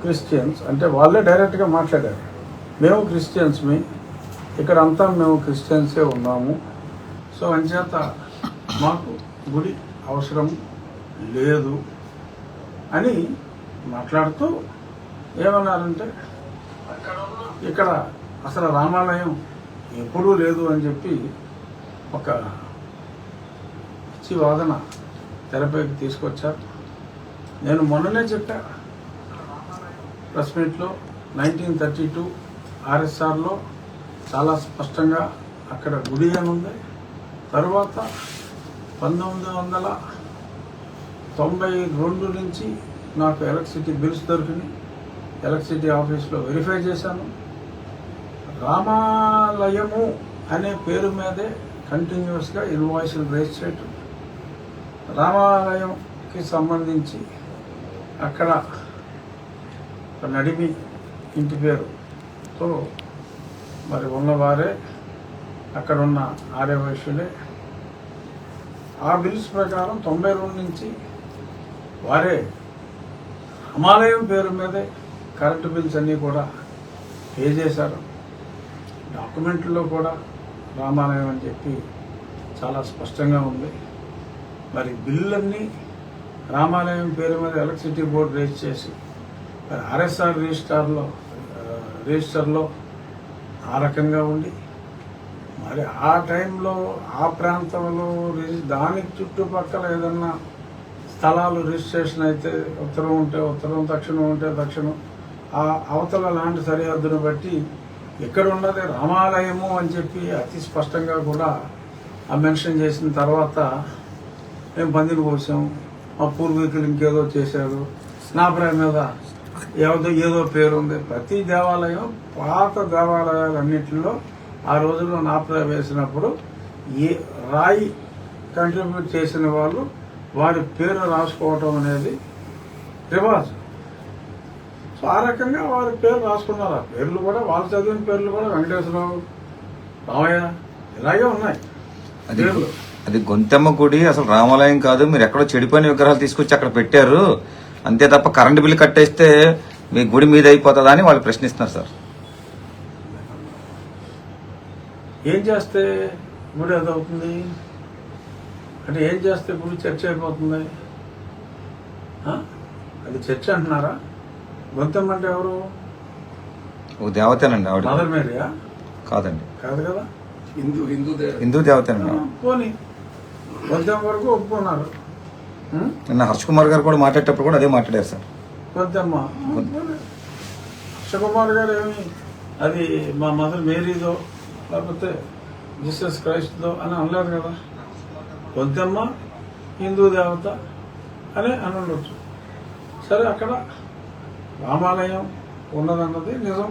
Christians అంటే వాళ్ళే డైరెక్ట్గా మాట్లాడారు. మేము క్రిస్టియన్స్మి, ఇక్కడ అంతా మేము క్రిస్టియన్సే ఉన్నాము. సో అంచేత మాకు గుడి అవసరం లేదు అని మాట్లాడుతూ ఏమన్నారంటే ఇక్కడ అసలు రామాలయం ఎప్పుడూ లేదు అని చెప్పి ఒక పిచ్చి వాదన తెరపైకి తీసుకొచ్చారు. నేను మొన్ననే చెప్పా ప్రెస్ మీట్లో 1932 ఆర్ఎస్ఆర్లో చాలా స్పష్టంగా అక్కడ గుడి అని ఉంది. తరువాత 1992 నుంచి నాకు ఎలక్ట్రిసిటీ బిల్స్ దొరికినాయి. ఎలక్ట్రిసిటీ ఆఫీస్లో వెరిఫై చేశాను. రామాలయము అనే పేరు మీదే కంటిన్యూస్గా ఇన్వాయిస్లు రేజ్ చేయటం, రామాలయంకి సంబంధించి అక్కడ నడిమి ఇంటి పేరుతో మరి ఉన్నవారే అక్కడున్న ఆర్యవైశ్యులే. ఆ బిల్స్ ప్రకారం 92 నుంచి వారే రామాలయం పేరు మీదే కరెంటు బిల్స్ అన్నీ కూడా పే చేశారు. డాక్యుమెంట్లో కూడా రామాలయం అని చెప్పి చాలా స్పష్టంగా ఉంది. మరి బిల్లులన్నీ రామాలయం పేరు మీద ఎలక్ట్రిసిటీ బోర్డు రేజ్ చేసి మరి ఆర్ఎస్ఆర్ రిజిస్టర్లో ఆ రకంగా ఉండి మరి ఆ టైంలో ఆ ప్రాంతంలో దానికి చుట్టుపక్కల ఏదన్నా స్థలాలు రిజిస్ట్రేషన్ అయితే ఉత్తరం ఉంటే ఉత్తరం, దక్షిణం ఉంటే దక్షిణం, ఆ అవతల లాంటి సరిహద్దును బట్టి ఇక్కడ ఉన్నది రామాలయము అని చెప్పి అతి స్పష్టంగా కూడా ఆ మెన్షన్ చేసిన తర్వాత మేము పందిని కోసాం, మా పూర్వీకులు ఇంకేదో చేశారు, నా ప్రేమ మీద ఏదో పేరు ఉంది. ప్రతి దేవాలయం పాత దేవాలయాలన్నింటిలో ఆ రోజుల్లో నాప్రాయ వేసినప్పుడు ఏ రాయి కంట్రిబ్యూట్ చేసిన వాళ్ళు వారి పేరు రాసుకోవటం అనేది రివాజు. సో ఆ రకంగా వారి పేరు రాసుకున్నారు. ఆ పేర్లు కూడా వాళ్ళు చదివిన పేర్లు కూడా వెంకటేశ్వరరావు, రామయ్య ఇలాగే ఉన్నాయి పేర్లు. అది గొంతెమ్మ గుడి అసలు రామాలయం కాదు, మీరు ఎక్కడో చెడిపోయిన విగ్రహాలు తీసుకొచ్చి అక్కడ పెట్టారు అంతే తప్ప కరెంటు బిల్లు కట్టేస్తే మీ గుడి మీద అయిపోతుందా అని వాళ్ళు ప్రశ్నిస్తున్నారు సార్. ఏం చేస్తే గుడి అదవుతుంది అంటే ఏం చేస్తే గుడి చర్చ అయిపోతుంది? అది చర్చ అంటున్నారా? గొంతెమ్మ అంటే ఎవరు? ఓ దేవతేనండి ఆవిడ. Mother Maria? కాదండి. కాదు కదా, హిందూ దేవతేనండి. పోనీ గొంతెమ్మ వరకు ఒప్పుకున్నారు. నిన్న హర్ష్ కుమార్ గారు కూడా మాట్లాడేటప్పుడు కూడా అదే మాట్లాడారు సార్. గొంతెమ్మ హర్ష కుమార్ గారు ఏమి అది మా మదర్ మేరీదో లేకపోతే జీసస్ క్రైస్ట్దో అని అనలేదు కదా. గొంతెమ్మ హిందూ దేవత అని అనొచ్చు. సరే, అక్కడ రామాలయం ఉన్నదన్నది నిజం,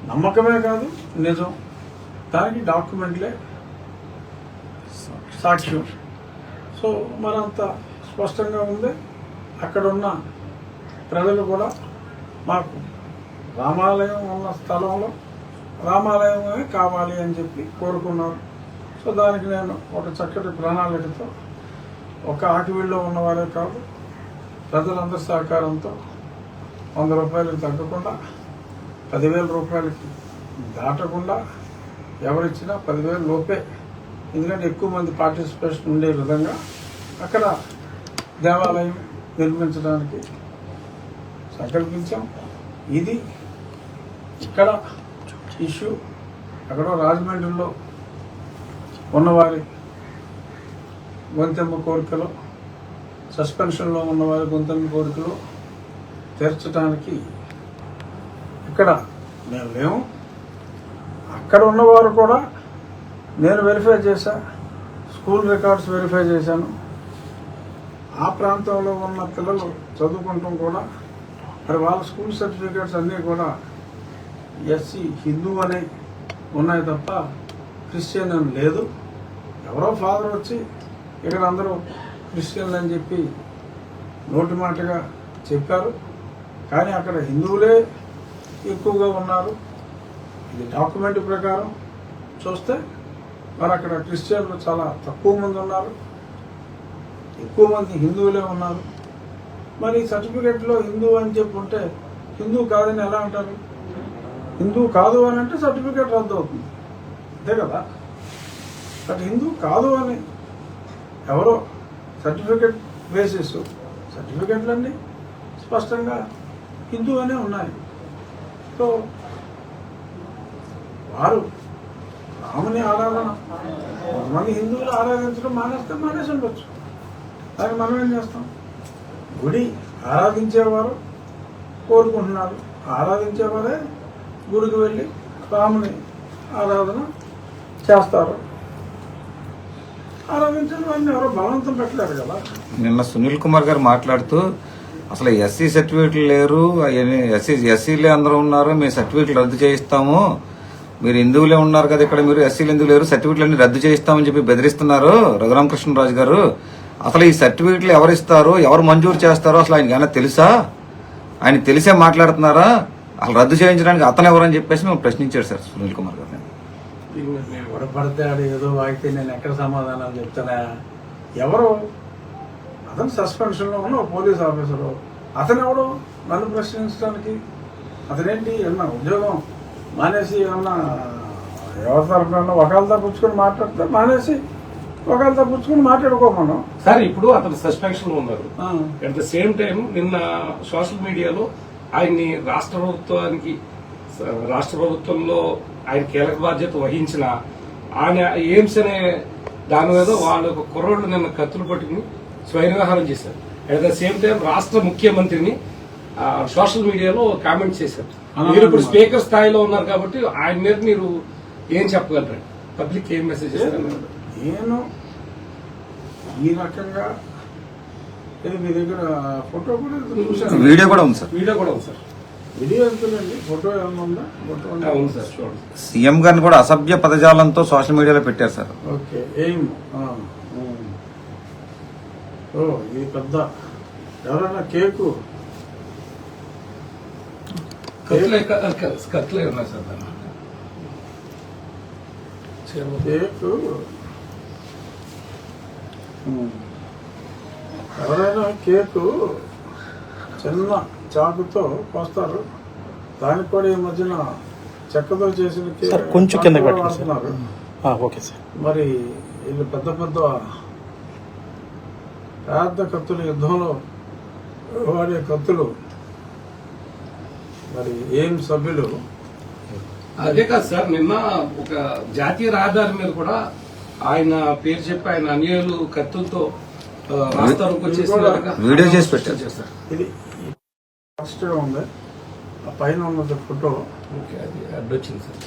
నమ్మకమే కాదు నిజం. దానికి డాక్యుమెంట్లే సాక్ష్యం. సో మరంత స్పష్టంగా ఉంది. అక్కడున్న ప్రజలు కూడా మాకు రామాలయం ఉన్న స్థలంలో రామాలయమే కావాలి అని చెప్పి కోరుకున్నారు. సో దానికి నేను ఒక చక్కటి ప్రణాళికతో ఒక ఆకివీళ్ళలో ఉన్నవారే కాదు ప్రజలందరి సహకారంతో 100 రూపాయలకు తగ్గకుండా 10,000 రూపాయలకి దాటకుండా ఎవరిచ్చినా 10,000 లోపే, ఎందుకంటే ఎక్కువ మంది పార్టిసిపేషన్ ఉండే విధంగా అక్కడ దేవాలయం నిర్మించడానికి సంకల్పించాం. ఇది ఇక్కడ ఇష్యూ. అక్కడ రాజమండ్రిలో ఉన్నవారి గొంతెమ్మ కోరికలు, సస్పెన్షన్లో ఉన్నవారి గొంతెమ్మ కోరికలు తీర్చడానికి ఇక్కడ మేము లేము. అక్కడ ఉన్నవారు కూడా నేను వెరిఫై చేశా, స్కూల్ రికార్డ్స్ వెరిఫై చేశాను. ఆ ప్రాంతంలో ఉన్న పిల్లలు చదువుకుంటాం కూడా మరి వాళ్ళ స్కూల్ సర్టిఫికేట్స్ అన్నీ కూడా ఎస్సీ హిందూ అనే ఉన్నాయి తప్ప క్రిస్టియన్ అని లేదు. ఎవరో ఫాదర్ వచ్చి ఇక్కడ అందరూ క్రిస్టియన్లు అని చెప్పి నోటి మాటగా చెప్పారు, కానీ అక్కడ హిందువులే ఎక్కువగా ఉన్నారు. ఇది డాక్యుమెంట్ ప్రకారం చూస్తే మరి అక్కడ క్రిస్టియన్లు చాలా తక్కువ మంది ఉన్నారు, ఎక్కువ మంది హిందువులే ఉన్నారు. మరి సర్టిఫికెట్లో హిందూ అని చెప్పి ఉంటే హిందూ కాదని ఎలా అంటారు? హిందూ కాదు అని అంటే సర్టిఫికెట్ రద్దు అవుతుంది, అంతే కదా. బట్ హిందూ కాదు అని ఎవరో సర్టిఫికెట్ బేసిస్, సర్టిఫికెట్లన్నీ స్పష్టంగా హిందూ అనే ఉన్నాయి. సో వారు రాముని ఆరాధన కొంతమంది హిందువులు ఆరాధించడం మానేస్తే మానేసి ఉండొచ్చు, దాన్ని మనం ఏం చేస్తాం? గుడి ఆరాధించేవారు కోరుకుంటున్నారు, ఆరాధించేవారే గుడికి వెళ్ళి రాముని ఆరాధన చేస్తారు. ఆరాధించిన వారిని ఎవరో బలవంతం పెట్టలేరు కదా. నిన్న సునీల్ కుమార్ గారు మాట్లాడుతూ అసలు ఎస్సీ సర్టిఫికేట్లు లేరు, ఎస్సీలే అందరూ ఉన్నారు, మేము సర్టిఫికేట్లు రద్దు చేయిస్తాము, మీరు హిందువులే ఉన్నారు కదా ఇక్కడ, మీరు ఎస్సీలు ఎందుకు లేరు, సర్టిఫికేట్లు అన్ని రద్దు చేయిస్తామని చెప్పి బెదిరిస్తున్నారు రఘురామకృష్ణరాజు గారు. అసలు ఈ సర్టిఫికేట్లు ఎవరు ఇస్తారు, ఎవరు మంజూరు చేస్తారో అసలు ఆయనకి ఏమైనా తెలుసా? ఆయన తెలిసే మాట్లాడుతున్నారా? అసలు రద్దు చేయించడానికి అతను ఎవరని చెప్పేసి మేము ప్రశ్నించాడు సార్ సునీల్ కుమార్ గారు. నేను ఎవడపడితే ఆడు ఏదో వాగితే నేను ఎక్కడ సమాధానాలు చెప్తానా? ఎవరు అతను సస్పెన్షన్లో ఉన్న పోలీస్ ఆఫీసరు, అతను ఎవడు నన్ను ప్రశ్నించడానికి? అతనేంటి ఏమన్నా ఉద్యోగం మానేసి ఏమన్నా ఎవరి తరఫున ఒకళ్ళ తప్పించుకొని మాట్లాడితే మానేసి ఒకళ్ళ తప్పించుకొని మాట్లాడుకోమను సార్. ఇప్పుడు అతను సస్పెన్షన్ లో ఉన్నారు. అట్ ద సేమ్ టైం నిన్న సోషల్ మీడియాలో ఆయన్ని రాష్ట్ర ప్రభుత్వంలో ఆయన కీలక బాధ్యత వహించిన ఆయన ఎయిమ్స్ అనే దాని మీద వాళ్ళు ఒక కుర్రోళ్ళు నిన్న కత్తులు పట్టుకుని స్వయం వ్యవహారం చేశారు. అట్ ద సేమ్ టైం రాష్ట్ర ముఖ్యమంత్రిని సోషల్ మీడియాలో కామెంట్ చేశారు. మీరు ఇప్పుడు స్పీకర్ స్థాయిలో ఉన్నారు కాబట్టి ఆయన మీద మీరు ఏం చెప్పగలరు? పబ్లిక్ ఏం మెసేజ్ చేస్తారు? నేను ఈ రకంగా ఇది మీ దగ్గర ఫోటో కూడా చూసాను, వీడియో కూడా ఉంది సార్. వీడియో ఎంతుందండి? ఫోటో ఏమన్నా ఉందా? ఫోటో ఉంది సార్, చూడండి. సీఎం గారిని కూడా అసభ్య పదజాలంతో సోషల్ మీడియాలో పెట్టారు సార్. ఓకే, ఏం ఓ ఇది పెద్ద ఎవరైనా కేకు కత్తులే ఉన్నాయి సార్. కేకు ఎవరైనా కేకు చిన్న చాకుతో కోస్తారు, దానికి కూడా ఈ మధ్యన చెక్కతో చేసిన కేక్ కొంచెం కింద వాడుతున్నారు. Okay sir. మరి వీళ్ళు పెద్ద పెద్ద కత్తులు, యుద్ధంలో వాడే కత్తులు, మరి ఏం సభ్యులు అదే కాదు సార్, నిన్న ఒక జాతీయ రహదారి మీద కూడా ఆయన పేరు చెప్పి ఆయన అన్యాయులు కత్తులతో రాస్తారోకి వచ్చేసి వీడియో చేసి పెట్టారు సార్. ఇది ఫస్ట్ ఉంది, ఆ పైన ఉన్నది ఫోటో. అది అడ్డొచ్చింది సార్.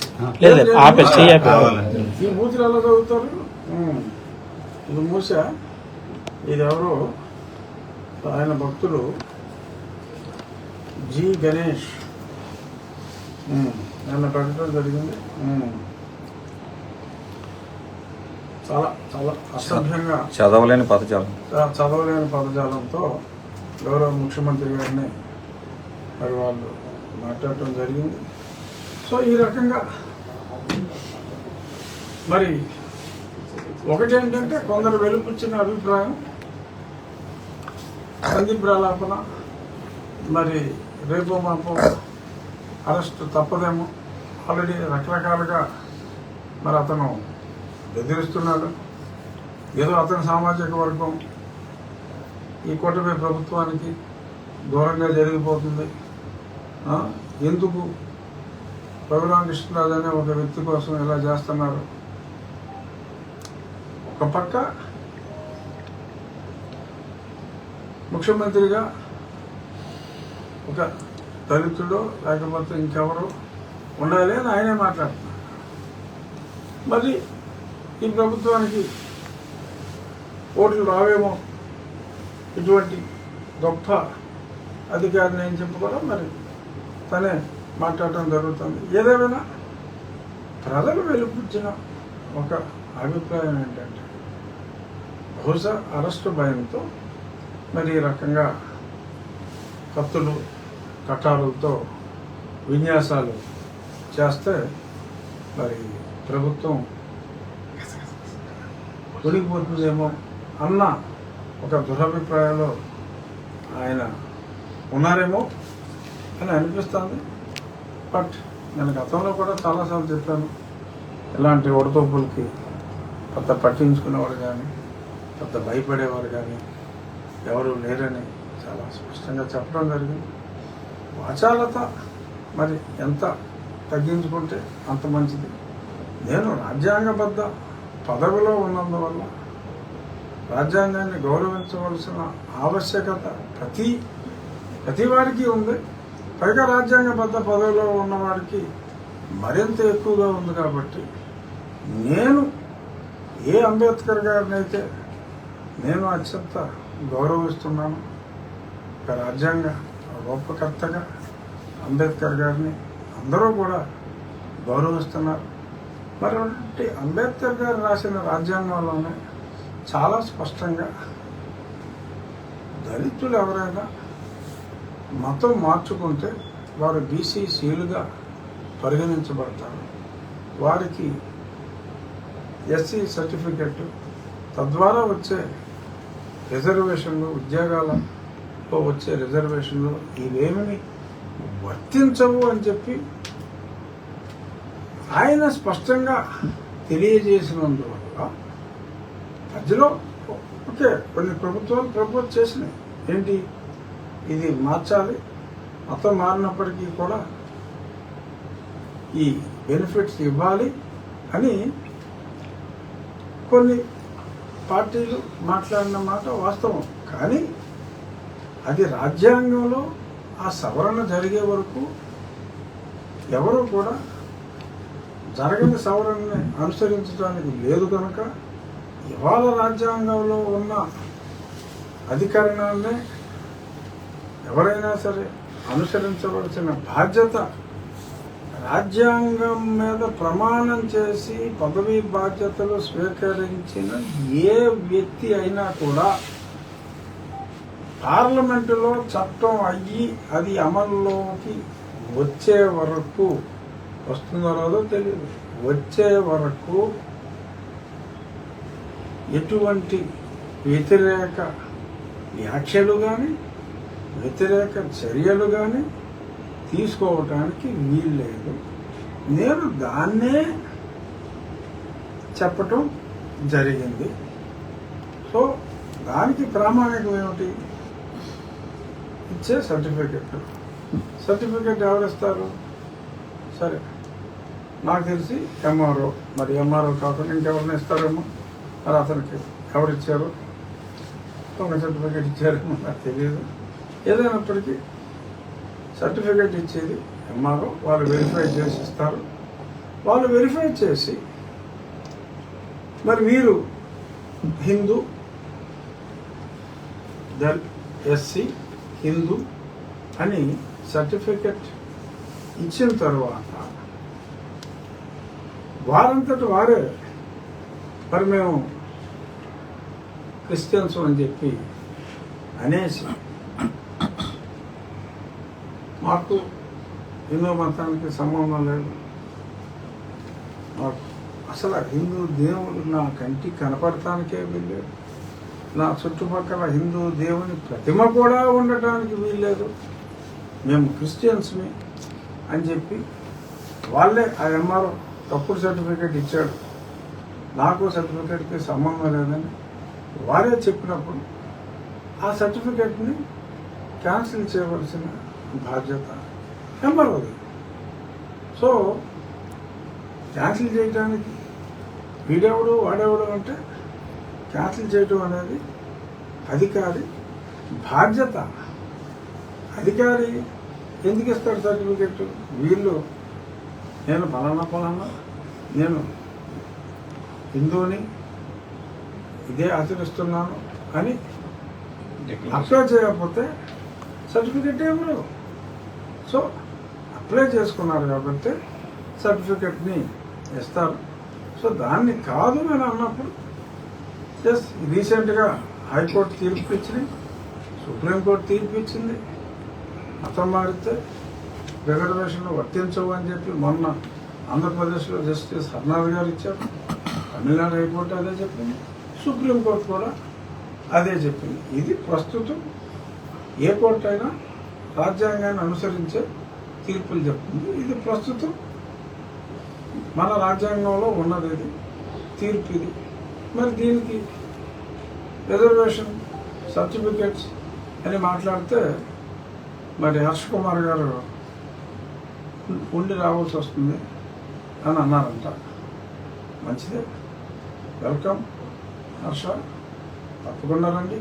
ఈ మూతులు ఎలా చదువుతారు? ఇది మూసా, ఇది ఎవరో ఆయన భక్తులు జి గణేష్ నన్ను పెట్టడం జరిగింది. చాలా చాలా అసభ్యంగా చదవలేని పదజాలం, చదవలేని పదజాలంతో గౌరవ ముఖ్యమంత్రి గారిని మరి వాళ్ళు మాట్లాడటం జరిగింది. సో ఈ రకంగా మరి ఒకటేంటంటే కొందరు వెలుపుచ్చిన అభిప్రాయం, సందీప్ రాలాపన, మరి రేపు మాపు అరెస్ట్ తప్పదేమో, ఆల్రెడీ రకరకాలుగా మరి అతను బెదిరిస్తున్నాడు. ఏదో అతని సామాజిక వర్గం ఈ కూటమి ప్రభుత్వానికి దూరంగా జరిగిపోతుంది, ఎందుకు రఘురామకృష్ణరాజు అనే ఒక వ్యక్తి కోసం ఇలా చేస్తున్నారు. ఒక పక్క ముఖ్యమంత్రిగా ఒక దళితుడు లేకపోతే ఇంకెవరు ఉండాలి అని ఆయనే మాట్లాడుతున్నారు. మరి ఈ ప్రభుత్వానికి ఓట్లు రావేమో, ఇటువంటి గొప్ప అధికారిని ఏం చెప్పుకోవడం, మరి తనే మాట్లాడటం జరుగుతుంది. ఏదేమైనా ప్రజలు వెలుపుచ్చిన ఒక అభిప్రాయం ఏంటంటే బహుశా అరెస్టు భయంతో మరి ఈ రకంగా కత్తులు కటారులతో విన్యాసాలు చేస్తే మరి ప్రభుత్వం ఉడికిపోతుందేమో అన్న ఒక దురభిప్రాయంలో ఆయన ఉన్నారేమో అని అనిపిస్తుంది. బట్ నేను గతంలో కూడా చాలాసార్లు చెప్పాను, ఇలాంటి ఒడతోపులకి పెద్ద పట్టించుకునేవాడు కానీ పెద్ద భయపడేవారు కానీ ఎవరు లేరని చాలా స్పష్టంగా చెప్పడం జరిగింది. వాచాలత మరి ఎంత తగ్గించుకుంటే అంత మంచిది. నేను రాజ్యాంగబద్ధ పదవిలో ఉన్నందువల్ల రాజ్యాంగాన్ని గౌరవించవలసిన ఆవశ్యకత ప్రతి వారికి ఉంది. పైగా రాజ్యాంగబద్ధ పదవిలో ఉన్నవాడికి మరింత ఎక్కువగా ఉంది. కాబట్టి నేను ఏ అంబేద్కర్ గారిని అయితే నేను అత్యంత గౌరవిస్తున్నాను, ఒక రాజ్యాంగ రూపకర్తగా అంబేద్కర్ గారిని అందరూ కూడా గౌరవిస్తున్నారు. మరి అంబేద్కర్ గారు రాసిన రాజ్యాంగంలోనే చాలా స్పష్టంగా దళితులు ఎవరైనా మతం మార్చుకుంటే వారు బీసీసీలుగా పరిగణించబడతారు. వారికి ఎస్సీ సర్టిఫికెట్, తద్వారా వచ్చే రిజర్వేషన్లు, ఉద్యోగాలలో వచ్చే రిజర్వేషన్లు ఇవేమీ వర్తించవు అని చెప్పి ఆయన స్పష్టంగా తెలియజేసినందువల్ల మధ్యలో ఓకే కొన్ని ప్రభుత్వాలు ప్రపోజ్ చేసినాయి, ఏంటి ఇది మార్చాలి, మతం మారినప్పటికీ కూడా ఈ బెనిఫిట్స్ ఇవ్వాలి అని కొన్ని పార్టీలు మాట్లాడిన మాట వాస్తవం. కానీ అది రాజ్యాంగంలో ఆ సవరణ జరిగే వరకు ఎవరు కూడా జరగని సవరణని అనుసరించడానికి లేదు. కనుక ఇవాళ రాజ్యాంగంలో ఉన్న అధికరణాన్నే ఎవరైనా సరే అనుసరించవలసిన బాధ్యత, రాజ్యాంగం మీద ప్రమాణం చేసి పదవీ బాధ్యతలు స్వీకరించిన ఏ వ్యక్తి అయినా కూడా పార్లమెంటులో చట్టం అయ్యి అది అమల్లోకి వచ్చే వరకు, వస్తుందో రాదో తెలియదు, వచ్చే వరకు ఎటువంటి వ్యతిరేక వ్యాఖ్యలు కానీ వ్యతిరేక చర్యలు కానీ తీసుకోవటానికి వీల్లేదు. నేను దాన్నే చెప్పటం జరిగింది. సో దానికి ప్రామాణికం ఏమిటి? ఇచ్చే సర్టిఫికెట్. సర్టిఫికెట్ ఎవరిస్తారు? సరే, నాకు తెలిసి ఎంఆర్ఓ. మరి ఎంఆర్ఓ కాకుండా ఇంకెవరిని ఇస్తారేమో, మరి అతనికి ఎవరిచ్చారు, ఒక సర్టిఫికెట్ ఇచ్చారేమో నాకు తెలియదు. ఏదైనప్పటికీ సర్టిఫికెట్ ఇచ్చేది ఎంఆర్ఓ. వాళ్ళు వెరిఫై చేసి ఇస్తారు. వాళ్ళు వెరిఫై చేసి మరి వీరు హిందూ, ఎస్సీ, హిందూ అని సర్టిఫికెట్ ఇచ్చిన తర్వాత వారంతటి వారే మరి మేము క్రిస్టియన్స్ అని చెప్పి అనేసి మాకు హిందూ మతానికి సంబంధం లేదు, మాకు అసలు హిందూ దేవుడు నా కంటికి కనపడటానికే వీల్లేదు, నా చుట్టుపక్కల హిందూ దేవుని ప్రతిమ కూడా ఉండటానికి వీల్లేదు, మేము క్రిస్టియన్స్ని అని చెప్పి వాళ్ళే ఆ ఎంఆర్ఓ తప్పుడు సర్టిఫికేట్ ఇచ్చాడు, నాకు సర్టిఫికేట్కి సంబంధం లేదని వారే చెప్పినప్పుడు ఆ సర్టిఫికేట్ని క్యాన్సిల్ చేయవలసిన బాధ్యత ఎంఆర్ఓది. సో క్యాన్సిల్ చేయడానికి వీడెవడు వాడెవడు అంటే క్యాన్సిల్ చేయడం అనేది అధికారి బాధ్యత. అధికారి ఎందుకు ఇస్తాడు సర్టిఫికెట్? వీళ్ళు నేను ఫలానా నేను హిందూని, ఇదే ఆచరిస్తున్నాను అని అప్లై చేయకపోతే సర్టిఫికెట్ ఇవ్వరు. సో అప్లై చేసుకున్నారు కాబట్టి సర్టిఫికెట్ని ఇస్తారు. సో దాన్ని కాదు అని అన్నప్పుడు ఎస్, రీసెంట్గా హైకోర్టు తీర్పు ఇచ్చింది, సుప్రీంకోర్టు తీర్పు ఇచ్చింది, మతం మారితే రిజర్వేషన్లు వర్తించవు అని చెప్పి మొన్న ఆంధ్రప్రదేశ్లో జస్టిస్ హర్నాథ్ గారు ఇచ్చారు, తమిళనాడు హైకోర్టు అదే చెప్పింది, సుప్రీంకోర్టు కూడా అదే చెప్పింది. ఇది ప్రస్తుతం ఏ కోర్టు అయినా రాజ్యాంగాన్ని అనుసరించే తీర్పులు చెప్తుంది. ఇది ప్రస్తుతం మన రాజ్యాంగంలో ఉన్నది, ఇది తీర్పు ఇది. మరి దీనికి రిజర్వేషన్ సర్టిఫికెట్స్ అని మాట్లాడితే మరి హర్ష్ కుమార్ గారు ఉండి రావాల్సి వస్తుంది అని అన్నారంట. మంచిదే, వెల్కమ్ హర్ష, తప్పకుండా రండి.